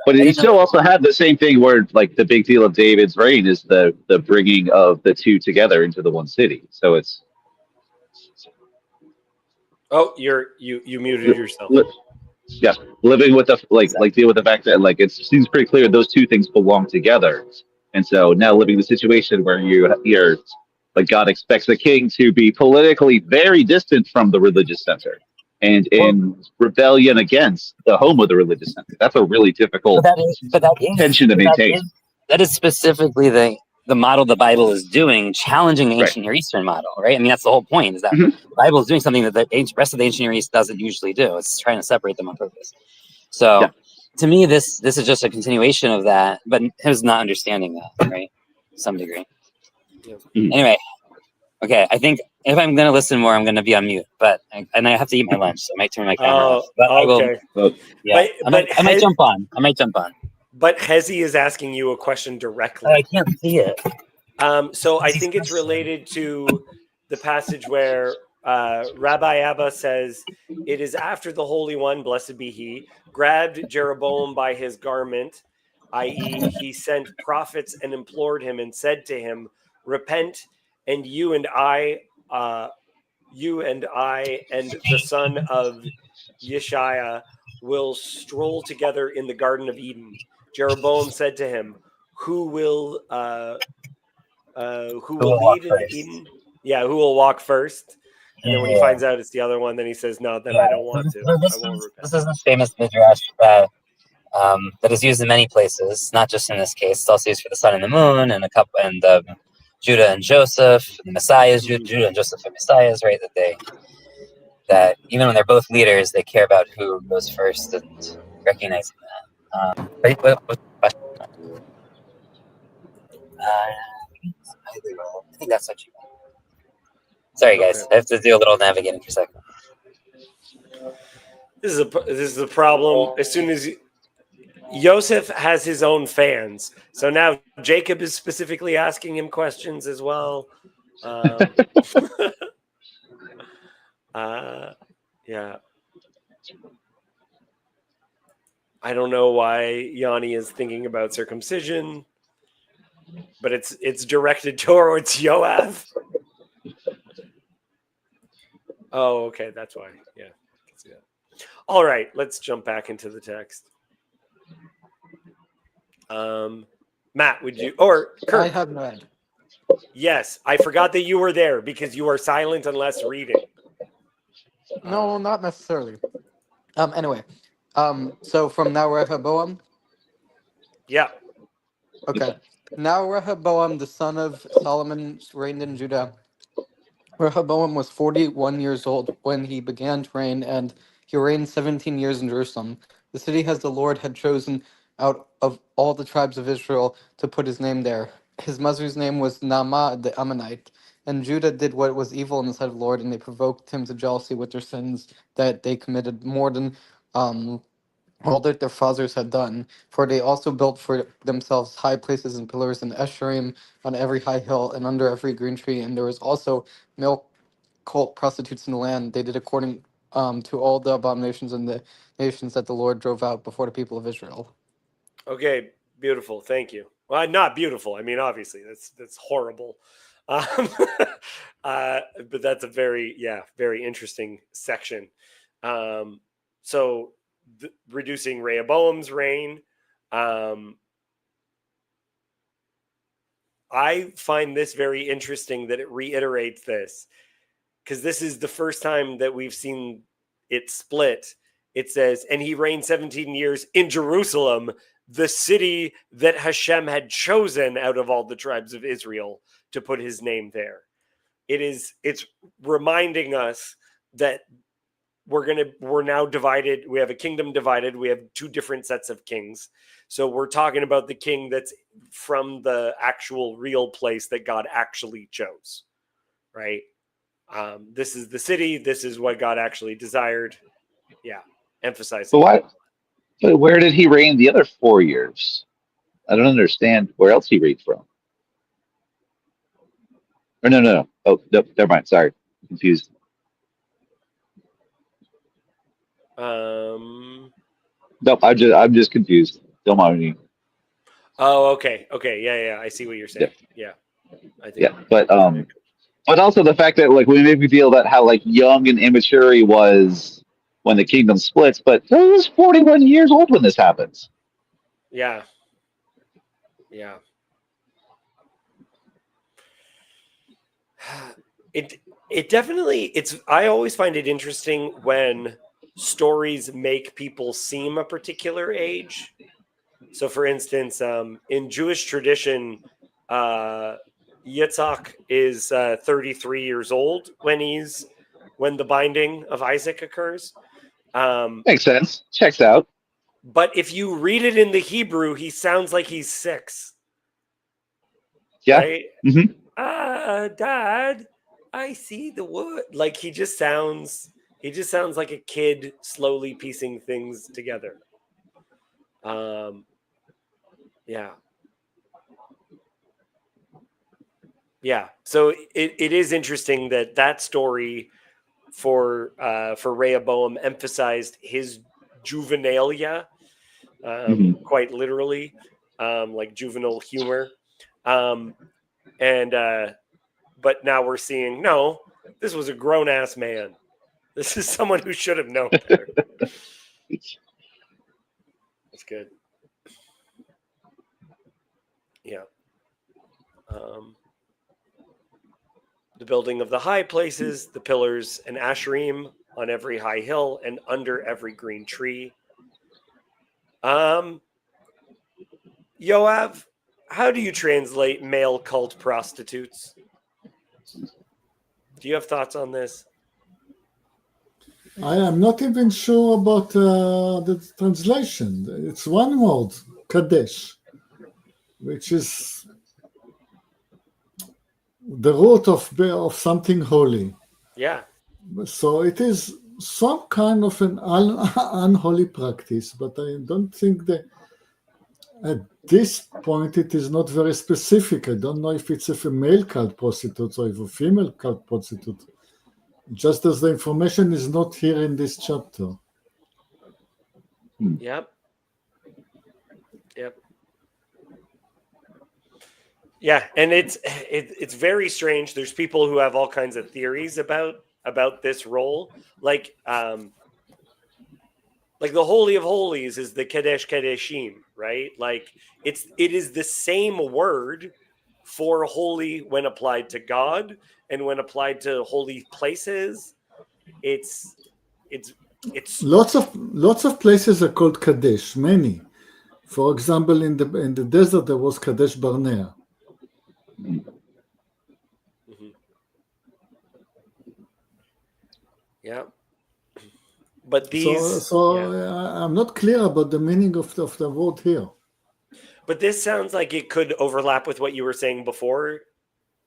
But you still also have the same thing where, like, the big deal of David's reign is the bringing of the two together into the one city. So it's. Oh, you muted yourself. Living with the like deal with the fact that, like, it seems pretty clear those two things belong together, And so now living in the situation where you're like God expects the king to be politically very distant from the religious center and Well, in rebellion against the home of the religious center. That's a really But difficult tension to maintain. that is specifically the model the Bible is doing, challenging the Right. ancient Near Eastern model, right? I mean, that's the whole point, is that Mhm. the Bible is doing something that the rest of the ancient Near East doesn't usually do. It's trying to separate them on purpose. So Yeah. to me, this is just a continuation of that, but his not understanding that, right? To some degree. Yeah. Mhm. Anyway, okay, I think if I'm going to listen more, I'm going to be on mute, and I have to eat my lunch, so I might turn my camera off. But I will, okay. Well, yeah, But I might jump on. But Hezi is asking you a question Oh, directly. I can't see it. So I think it's related to the passage where Rabbi Abba says, "It is after the Holy One, blessed be He, grabbed Jeroboam by his garment, i.e., he sent prophets and implored him and said to him, 'Repent, and you and I and the son of Yeshaiah will stroll together in the Garden of Eden.' Jeroboam said to him, 'Who will Who will walk lead in first? Eden? Yeah, who will walk first?'" And then when he Yeah. finds out it's the other one, then he says, "No, then I don't want to. I won't repent." This is this famous midrash that is used in many places, not just in this case. It's also used for the sun and the moon, and Judah and Joseph, and the Messiahs, Judah and Joseph and Messiahs, right? That even when they're both leaders, they care about who goes first and recognizing that. What's the question? I think that's what you meant. Sorry, guys. Okay. I have to do a little navigating for a second. This is a problem. As soon as Yosef has his own fans, so now Jacob is specifically asking him questions as well. Yeah. I don't know why Yanni is thinking about circumcision, but it's directed towards Yoav. Oh, okay, that's why. Yeah. All right, let's jump back into the text. Matt, would you, or Kurt? I have read. Yes, I forgot that you were there because you are silent unless reading. No, not necessarily. Anyway, so from now Rehoboam. Yeah. Okay. Now Rehoboam, the son of Solomon, reigned in Judah. Rehoboam was 41 years old when he began to reign, and he reigned 17 years in Jerusalem. The city as the Lord had chosen out of all the tribes of Israel to put his name there. His mother's name was Naamah the Ammonite. And Judah did what was evil in the sight of the Lord, and they provoked him to jealousy with their sins that they committed more than all that their fathers had done. For they also built for themselves high places and pillars in Esharim on every high hill and under every green tree. And there was also male cult prostitutes in the land. They did according to all the abominations and the nations that the Lord drove out before the people of Israel. Okay, beautiful. Thank you. Well, not beautiful. I mean, obviously, that's horrible. Um, but that's a very interesting section. So reducing Rehoboam's reign. I find this very interesting that it reiterates this, because this is the first time that we've seen it split. It says, "And he reigned 17 years in Jerusalem, the city that Hashem had chosen out of all the tribes of Israel to put his name there." It's reminding us that we're now divided. We have a kingdom divided. We have two different sets of kings. So we're talking about the king that's from the actual real place that God actually chose, right? This is the city. This is what God actually desired. Yeah, emphasizing. But where did he reign the other 4 years? I don't understand where else he reigned from. Or no. Oh, no, never mind. Sorry, I'm confused. Nope, I'm just confused. Don't mind me. Oh, okay. Yeah. I see what you're saying. Yeah, I think. Yeah, but also the fact that like we make me feel that how like young and immature he was when the kingdom splits, but he was 41 years old when this happens. Yeah. It definitely I always find it interesting when stories make people seem a particular age. So, for instance, in Jewish tradition, uh, Yitzhak is 33 years old when the binding of Isaac occurs. Makes sense. Checks out. But if you read it in the Hebrew, he sounds like he's 6, Yeah. right? Hmm. Dad, I see the wood. Like he just sounds like a kid slowly piecing things together. Um, yeah. Yeah. So it is interesting that story for Rehoboam emphasized his juvenilia, Hmm. quite literally, like juvenile humor. Um, and but now we're seeing no, this was a grown ass man. This is someone who should have known better. That's good. Yeah. Um, the building of the high places, the pillars and asherim on every high hill and under every green tree. Um, Yoav, how do you translate male cult prostitutes? Do you have thoughts on this? I am not even sure about the translation. It's one word, Kadesh, which is the root of something holy. Yeah. So it is some kind of an unholy practice, but I don't think that at this point it is not very specific. I don't know if it's a male cult prostitute or if a female cult prostitute. Just as the information is not here in this chapter. Yep. Yep. Yeah, and it's very strange. There's people who have all kinds of theories about this role, like the Holy of Holies is the Kadesh Kadeshim, right? Like it is the same word for holy when applied to God and when applied to holy places. It's it's it's Lots of places are called Kadesh. Many. For example, in the desert there was Kadesh Barnea. Mhm. Yeah, but I'm not clear about the meaning of the word here. but this sounds like it could overlap with what you were saying before,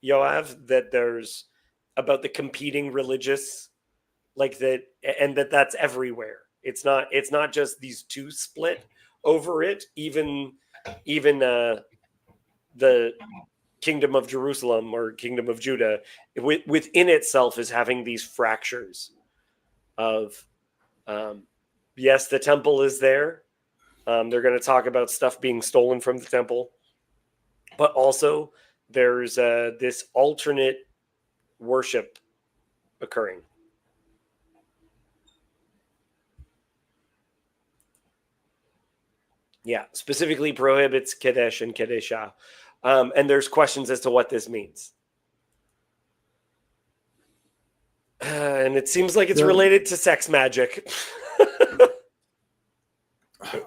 Yoav, that there's about the competing religious, like that, and that's everywhere. It's not just these two split over it. Even the kingdom of Jerusalem or kingdom of Judah within itself is having these fractures of, yes, the temple is there. They're going to talk about stuff being stolen from the temple, but also there's this alternate worship occurring. Yeah, specifically prohibits Kadesh and Kadesha. And there's questions as to what this means. And it seems like it's related to sex magic.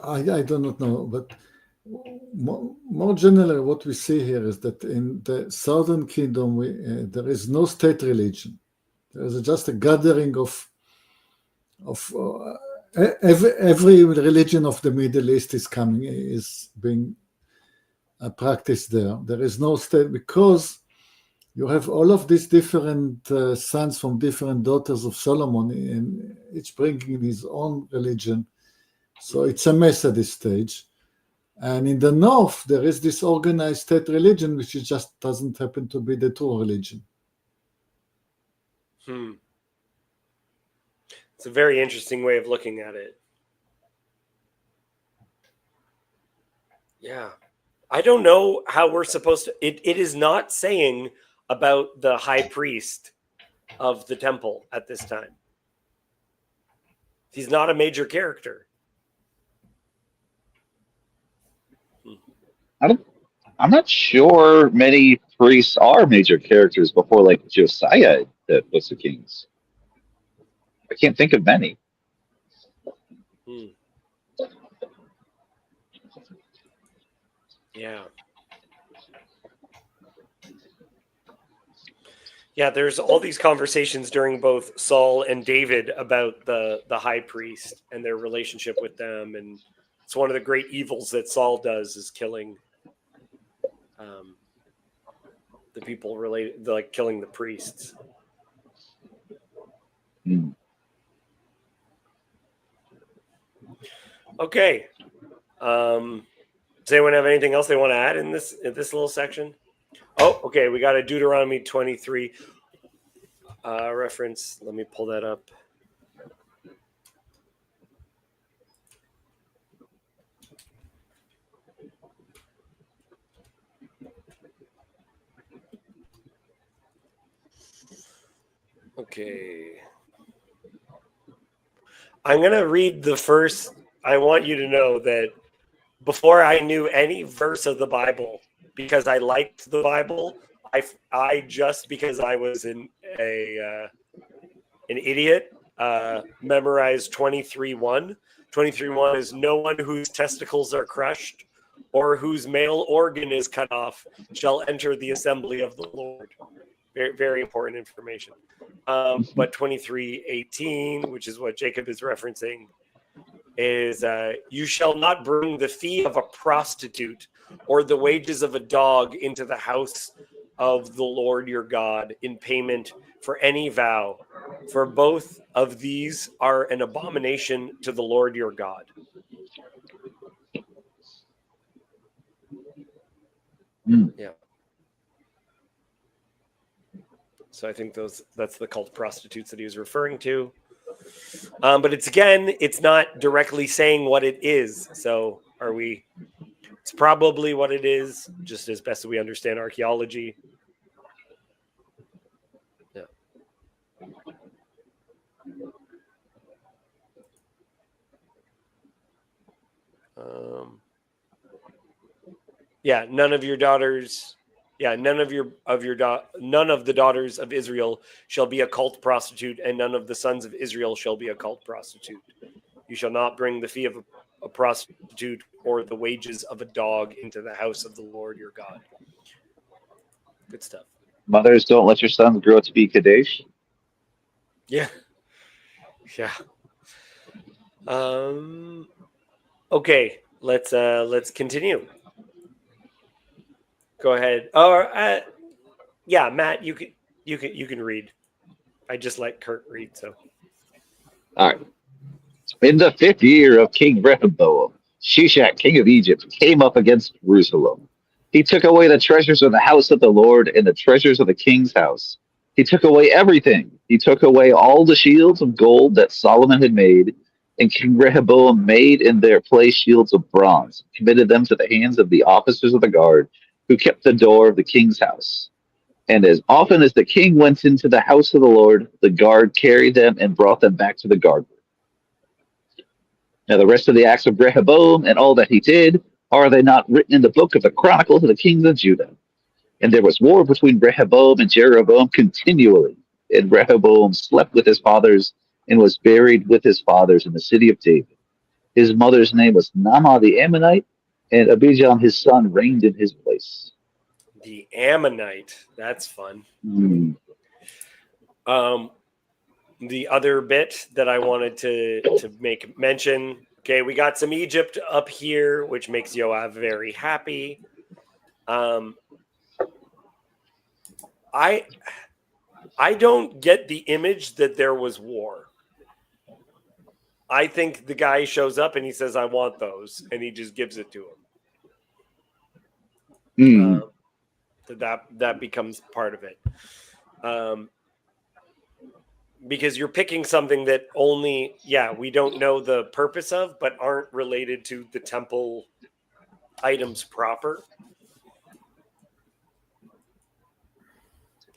I do not know, but more generally, what we see here is that in the southern kingdom, there is no state religion. There is just a gathering of every religion of the Middle East is being practiced there. There is no state because you have all of these different sons from different daughters of Solomon, and each bringing his own religion. So it's a mess at this stage. And in the north, there is this organized state religion, which just doesn't happen to be the true religion. It's a very interesting way of looking at it. Yeah. I don't know how we're supposed to. It is not saying about the high priest of the temple at this time. He's not a major character. I I'm not sure many priests are major characters before like Josiah that was the kings. I can't think of many. Hmm. Yeah. Yeah, there's all these conversations during both Saul and David about the high priest and their relationship with them, and it's one of the great evils that Saul does is killing the people related, like killing the priests. Hmm. Okay. Does anyone have anything else they want to add in this little section? Oh, okay. We got a Deuteronomy 23 reference. Let me pull that up. Okay. I'm going to read the first. I want you to know that before I knew any verse of the Bible, because I liked the Bible, I just because I was an idiot, memorized 23:1. 23:1 is no one whose testicles are crushed or whose male organ is cut off shall enter the assembly of the Lord. Very, very important information. But 23:18, which is what Jacob is referencing, is you shall not bring the fee of a prostitute or the wages of a dog into the house of the Lord your God in payment for any vow, for both of these are an abomination to the Lord your God. Yeah. So I think that's the cult prostitutes that he was referring to. But it's not directly saying what it is. So it's probably what it is, just as best as we understand archaeology. Yeah. None of your daughters. Yeah, none of the daughters of Israel shall be a cult prostitute, and none of the sons of Israel shall be a cult prostitute. You shall not bring the fee of a prostitute or the wages of a dog into the house of the Lord your God. Good stuff. Mothers, don't let your sons grow to be Kadesh. Yeah. Yeah. Okay, let's continue. Go ahead. Yeah, Matt, you can read. I just let Kurt read, so. All right. In the 5th year of King Rehoboam, Shishak, king of Egypt, came up against Jerusalem. He took away the treasures of the house of the Lord and the treasures of the king's house. He took away everything. He took away all the shields of gold that Solomon had made, and King Rehoboam made in their place shields of bronze, committed them to the hands of the officers of the guard, who kept the door of the king's house. And as often as the king went into the house of the Lord, the guard carried them and brought them back to the guard. Now, the rest of the acts of Rehoboam and all that he did, are they not written in the book of the Chronicles of the kings of Judah? And there was war between Rehoboam and Jeroboam continually. And Rehoboam slept with his fathers and was buried with his fathers in the city of David. His mother's name was Naamah the Ammonite, and Abijam his son reigned in his place. The Ammonite. That's fun. Hmm. The other bit that I wanted to make mention. Okay, we got some Egypt up here, which makes Yoav very happy. I don't get the image that there was war. I think the guy shows up and he says, "I want those," and he just gives it to him. That becomes part of it. Because you're picking something that we don't know the purpose of, but aren't related to the temple items proper.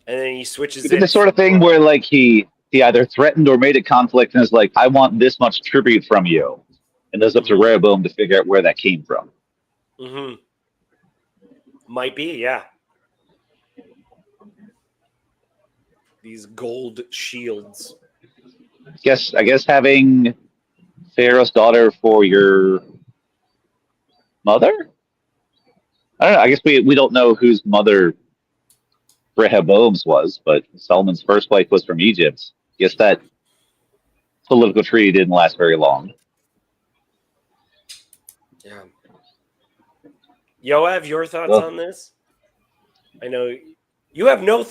And then he switches It's the sort of thing where like he either threatened or made a conflict and is like, I want this much tribute from you. And it's up to Rehoboam to figure out where that came from. Mm-hmm. Might be, yeah. These gold shields. I guess having Pharaoh's daughter for your mother? I don't know. I guess we don't know whose mother Rehoboam's was, but Solomon's first wife was from Egypt. Guess that political tree didn't last very long. Yeah. Yoav, your thoughts Well, on this? I know you have no.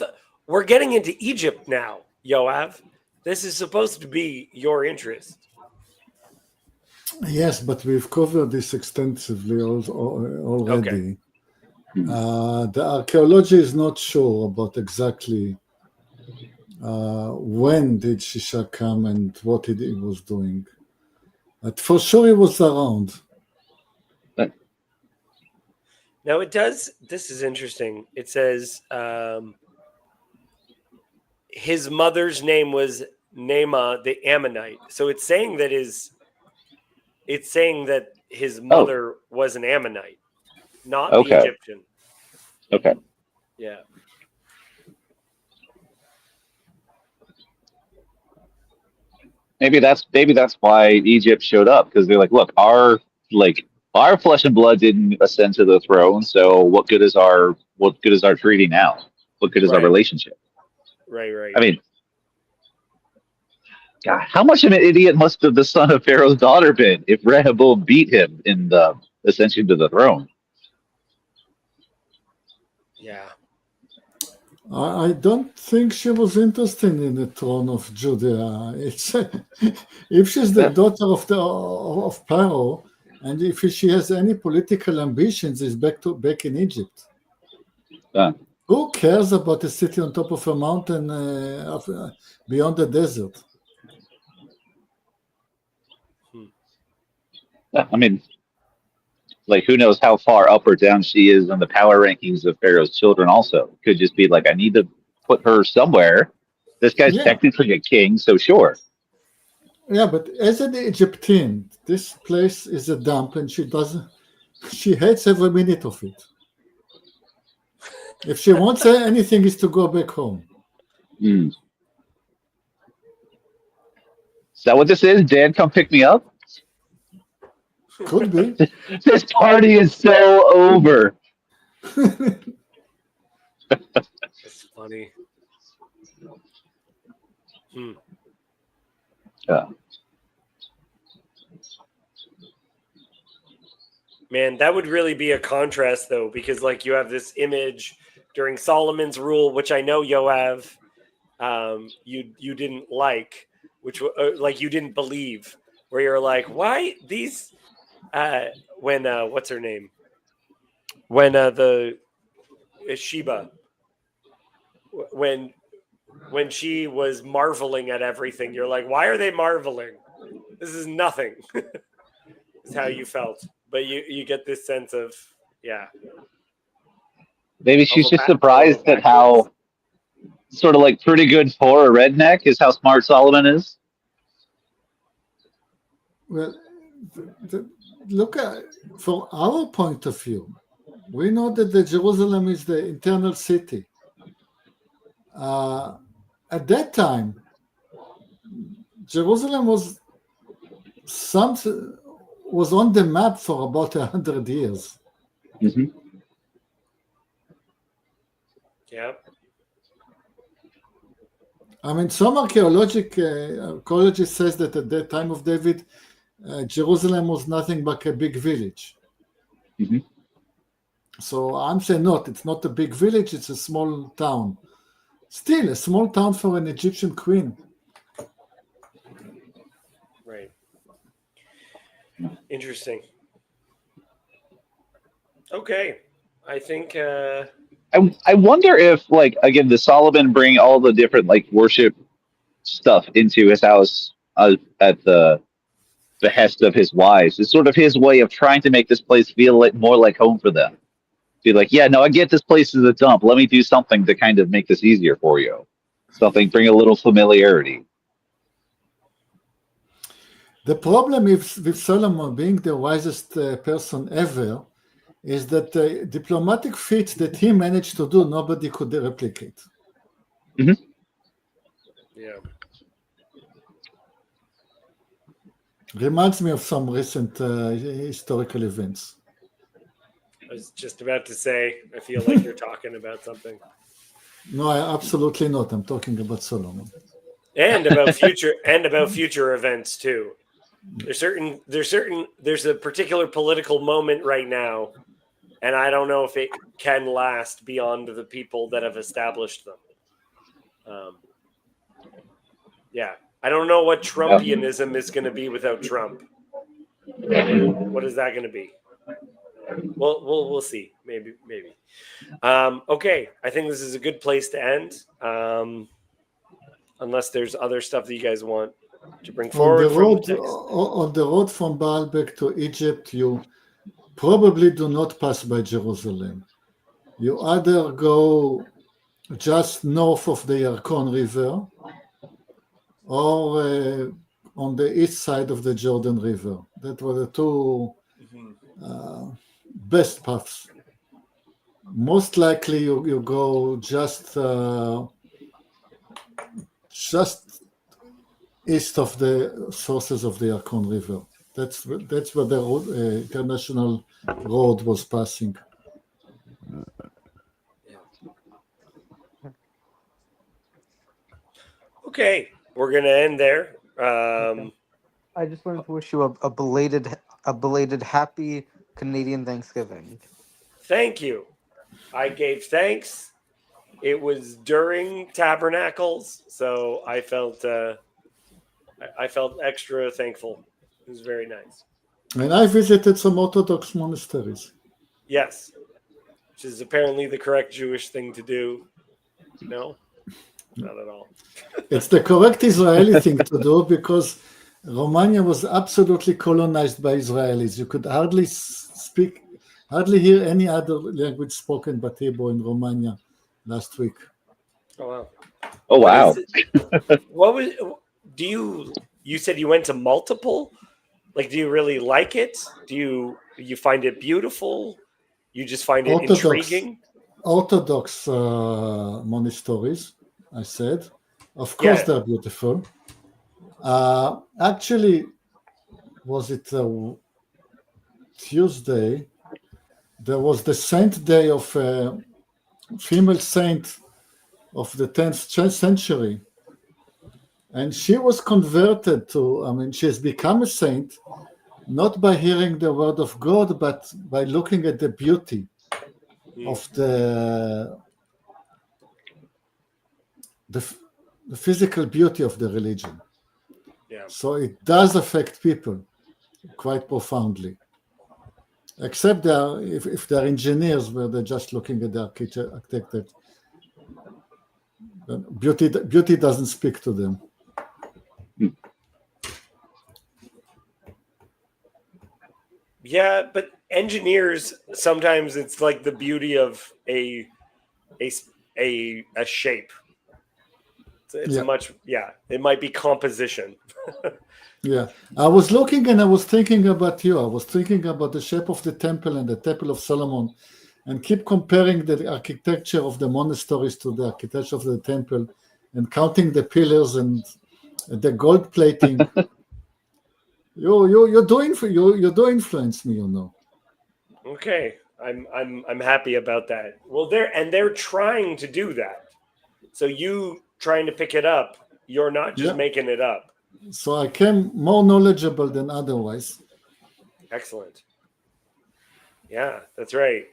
We're getting into Egypt now, Yoav. This is supposed to be your interest. Yes, but we've covered this extensively already. The archaeology is not sure about exactly when did Shisha come and what he was doing. But for sure he was around. Now it does. This is interesting. It says his mother's name was Naamah the Ammonite. So it's saying that his mother was an Ammonite, not the okay. Egyptian. Okay. Yeah. Maybe that's why Egypt showed up, because they're like, look, our flesh and blood didn't ascend to the throne, so what good is our treaty now? What good is our Right. relationship? Right. I mean, God, how much of an idiot must have the son of Pharaoh's daughter been if Rehoboam beat him in the ascension to the throne? Yeah. I don't think she was interested in the throne of Judea. It's if she's the daughter of Pharaoh, and if she has any political ambitions, is back in Egypt. Who cares about a city on top of a mountain beyond the desert? I mean, like, who knows how far up or down she is in the power rankings of Pharaoh's children also. Could just be like, I need to put her somewhere. This guy's technically a king, so sure. Yeah, but as an Egyptian, this place is a dump, and she hates every minute of it. If she wants anything, is to go back home. Is that what this is? Dad, come pick me up? Could be. This party is so over. It's funny. Yeah. Man, that would really be a contrast, though, because like you have this image during Solomon's rule, which I know Yoav, you didn't like, which like you didn't believe, where you're like, why these? When what's her name? When the Sheba, when she was marveling at everything, you're like, why are they marveling? This is nothing. Is how you felt. But you get this sense of, yeah. Maybe she's just surprised at how sort of like pretty good for a redneck is how smart Solomon is. Well, look at from our point of view, we know that the Jerusalem is the internal city. At that time, Jerusalem was on the map for about 100 years. Mm-hmm. Yeah. I mean, some archaeology says that at the time of David, Jerusalem was nothing but a big village. Mm-hmm. So I'm saying it's not a big village, it's a small town. Still, a small town for an Egyptian queen. Right. Interesting. Okay. I think I wonder if, like, again, does Solomon bring all the different like worship stuff into his house at the behest of his wives? It's sort of his way of trying to make this place feel like more like home for them. Be like, yeah, no, I get this place is a dump. Let me do something to kind of make this easier for you. Something, bring a little familiarity. The problem with Solomon being the wisest person ever is that the diplomatic feat that he managed to do, nobody could replicate. Yeah. Reminds me of some recent historical events. I was just about to say, I feel like you're talking about something. No, absolutely not. I'm talking about Solomon. And about future events too. There's a particular political moment right now, and I don't know if it can last beyond the people that have established them. Yeah, I don't know what Trumpianism is going to be without Trump. What is that going to be? We'll see. Maybe. Okay, I think this is a good place to end. Unless there's other stuff that you guys want to bring forward from the text. On the road from Baalbek to Egypt, you probably do not pass by Jerusalem. You either go just north of the Yarkon River or on the east side of the Jordan River. That were the two best paths. Most likely you go just east of the sources of the Yarkon River. That's where the international road was passing. Okay, we're gonna end there. I just wanted to wish you a belated happy Canadian Thanksgiving. Thank you. I gave thanks. It was during Tabernacles, so I felt extra thankful. It was very nice. And I visited some Orthodox monasteries. Yes, which is apparently the correct Jewish thing to do. No, not at all. It's the correct Israeli thing to do because Romania was absolutely colonized by Israelis. You could hardly hear any other language spoken but Hebrew in Romania last week. Oh wow! Oh wow! What was? You said you went to multiple? Like, do you really like it? Do you find it beautiful? You just find it intriguing? Orthodox monasteries, I said. Of course, they're beautiful. Actually, was it Tuesday? There was the saint day of a female saint of the 10th century. And she was converted she has become a saint, not by hearing the word of God, but by looking at the beauty of the physical beauty of the religion. Yeah. So it does affect people quite profoundly. Except if they're engineers, where they're just looking at the architecture. Beauty doesn't speak to them. Yeah, but engineers, sometimes it's like the beauty of a shape. It might be composition. Yeah, I was looking and I was thinking about you. I was thinking about the shape of the temple and the Temple of Solomon, and keep comparing the architecture of the monasteries to the architecture of the temple, and counting the pillars and the gold plating. You do influence me, you know. Okay, I'm happy about that. Well, they're trying to do that. So you trying to pick it up, you're not just making it up. So I came more knowledgeable than otherwise. Excellent. Yeah, that's right.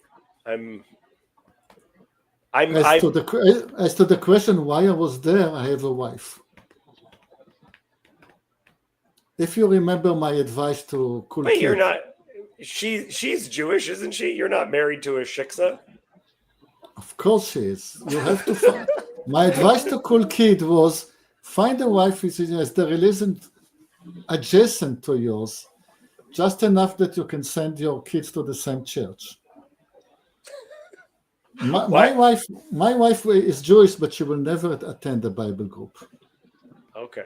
As to the question why I was there, I have a wife. If you remember my advice to Kulkit. Wait, you're not. She's Jewish, isn't she? You're not married to a shiksa? Of course she is. You have to find. My advice to Kulkit was find a wife as the religion adjacent to yours, just enough that you can send your kids to the same church. My wife is Jewish, but she will never attend a Bible group. Okay.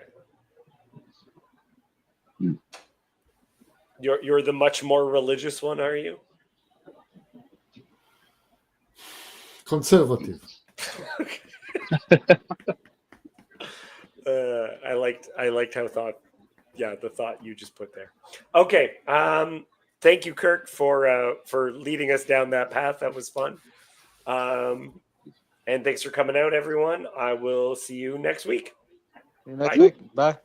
You're the much more religious one, are you? conservative. I liked how the thought you just put there. Okay. Thank you, Kirk, for leading us down that path. That was fun. And thanks for coming out, everyone. I will see you next week. See you next Bye. week. Bye.